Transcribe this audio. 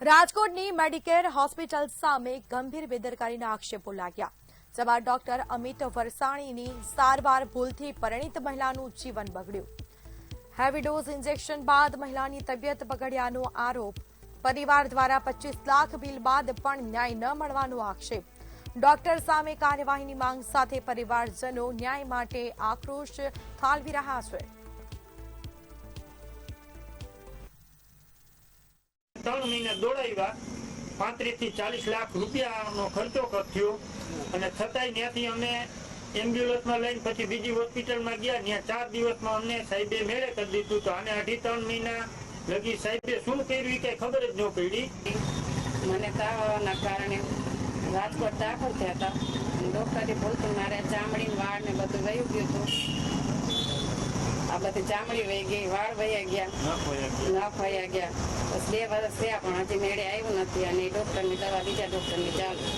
રાજકોટની Medicare hospital સામે ગંભીર બેદરકારીના આક્ષેપો લાગ્યા, જેમાં ડોક્ટર અમિત વરસાણીની સારવાર ભૂલથી પરિણીત મહિલાનું જીવન બગડ્યું। હેવી ડોઝ ઇન્જેક્શન બાદ મહિલાની તબિયત બગડ્યાનો આરોપ, પરિવાર દ્વારા 25 લાખ બિલ બાદ પણ ન્યાય ન મળવાનો આક્ષેપ। ડોક્ટર સામે કાર્યવાહીની માંગ સાથે પરિવારજનો ન્યાય માટે આક્રોશ ઠાલવી રહ્યા છે। 3 મહિના દોડાવ્યા, 35 થી 40 લાખ રૂપિયાનો ખર્ચો કર્યો અને છતાંય ત્યાંથી અમે એમ્બ્યુલન્સમાં લઈને પછી બીજી હોસ્પિટલમાં ગયા। ત્યાં 4 દિવસમાં અમને સાહેબે મેળે કરી દીધું। તો આને 2.5-3 મહિના લગી સાહેબે શું કર્યું એ કઈ ખબર જ ન પડી। મને તાવના કારણે રાજકોટ દાખલ થયા હતા। ડોક્ટરે બોલતું મારે ચામડી વાળ ને બધું વહી ગયું હતું। આ બધી ચામડી વહી ગઈ, વાળ વહી ગયા, નખ વહી ગયા। બસ 2 વર્ષ થયા પણ હજી મેળે આવ્યું નથી અને ડોક્ટરની દવા બીજા ડોક્ટરની ચાલુ।